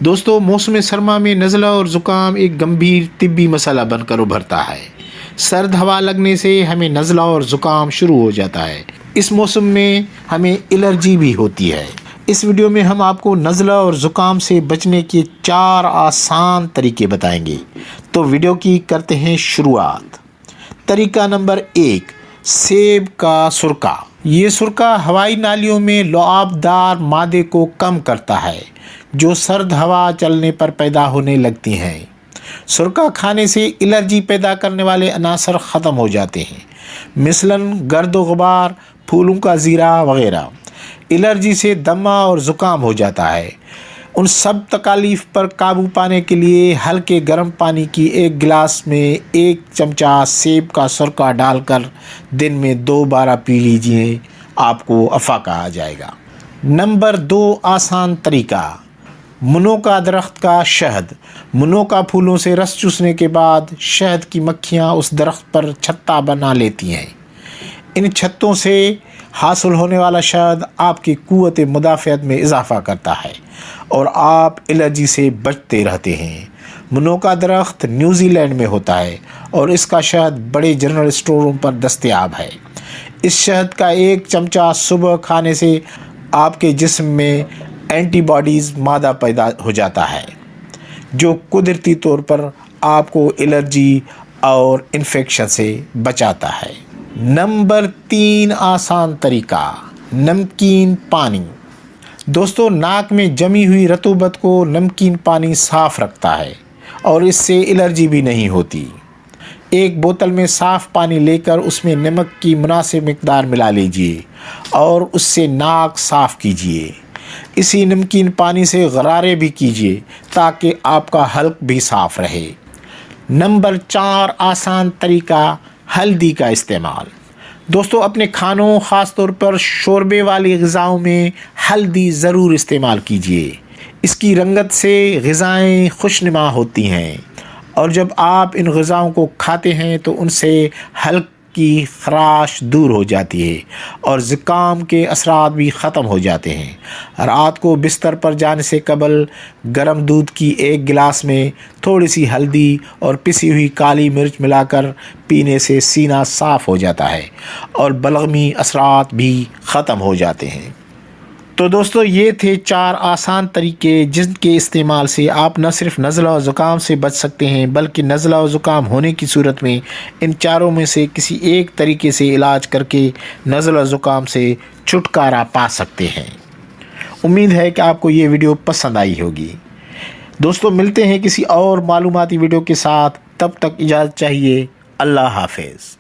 دوستو موسم سرما میں نزلہ اور زکام ایک گمبھیر طبی مسئلہ بن کر ابھرتا ہے۔ سرد ہوا لگنے سے ہمیں نزلہ اور زکام شروع ہو جاتا ہے۔ اس موسم میں ہمیں الرجی بھی ہوتی ہے۔ اس ویڈیو میں ہم آپ کو نزلہ اور زکام سے بچنے کے 4 آسان طریقے بتائیں گے۔ تو ویڈیو کی کرتے ہیں شروعات۔ طریقہ نمبر 1، سیب کا سرکہ۔ یہ سرکہ ہوائی نالیوں میں لعاب دار مادے کو کم کرتا ہے جو سرد ہوا چلنے پر پیدا ہونے لگتی ہیں۔ سرکہ کھانے سے الرجی پیدا کرنے والے عناصر ختم ہو جاتے ہیں، مثلاً گرد و غبار، پھولوں کا زیرہ وغیرہ۔ الرجی سے دمہ اور زکام ہو جاتا ہے۔ ان سب تکالیف پر قابو پانے کے لیے ہلکے گرم پانی کی ایک گلاس میں 1 چمچہ سیب کا سرکہ ڈال کر دن میں 2 بار پی لیجئے، آپ کو افاقہ آ جائے گا۔ نمبر 2، آسان طریقہ، منوکا درخت کا شہد۔ منوکا پھولوں سے رس چوسنے کے بعد شہد کی مکھیاں اس درخت پر چھتا بنا لیتی ہیں۔ ان چھتوں سے حاصل ہونے والا شہد آپ کی قوت مدافعت میں اضافہ کرتا ہے اور آپ الرجی سے بچتے رہتے ہیں۔ منوکا درخت نیوزی لینڈ میں ہوتا ہے اور اس کا شہد بڑے جنرل اسٹوروں پر دستیاب ہے۔ اس شہد کا 1 چمچہ صبح کھانے سے آپ کے جسم میں اینٹی باڈیز مادہ پیدا ہو جاتا ہے جو قدرتی طور پر آپ کو الرجی اور انفیکشن سے بچاتا ہے۔ نمبر 3، آسان طریقہ، نمکین پانی۔ دوستو ناک میں جمی ہوئی رطوبت کو نمکین پانی صاف رکھتا ہے اور اس سے الرجی بھی نہیں ہوتی۔ ایک بوتل میں صاف پانی لے کر اس میں نمک کی مناسب مقدار ملا لیجئے اور اس سے ناک صاف کیجئے۔ اسی نمکین پانی سے غرارے بھی کیجئے تاکہ آپ کا حلق بھی صاف رہے۔ نمبر 4، آسان طریقہ، ہلدی کا استعمال۔ دوستو اپنے کھانوں، خاص طور پر شوربے والی غذاؤں میں ہلدی ضرور استعمال کیجئے۔ اس کی رنگت سے غذائیں خوشنما ہوتی ہیں اور جب آپ ان غذاؤں کو کھاتے ہیں تو ان سے حلق کی خراش دور ہو جاتی ہے اور زکام کے اثرات بھی ختم ہو جاتے ہیں۔ رات کو بستر پر جانے سے قبل گرم دودھ کی 1 گلاس میں تھوڑی سی ہلدی اور پسی ہوئی کالی مرچ ملا کر پینے سے سینہ صاف ہو جاتا ہے اور بلغمی اثرات بھی ختم ہو جاتے ہیں۔ تو دوستو یہ تھے 4 آسان طریقے جن کے استعمال سے آپ نہ صرف نزلہ و زکام سے بچ سکتے ہیں بلکہ نزلہ و زکام ہونے کی صورت میں ان چاروں میں سے کسی ایک طریقے سے علاج کر کے نزلہ و زکام سے چھٹکارا پا سکتے ہیں۔ امید ہے کہ آپ کو یہ ویڈیو پسند آئی ہوگی۔ دوستو ملتے ہیں کسی اور معلوماتی ویڈیو کے ساتھ، تب تک اجازت چاہیے۔ اللہ حافظ۔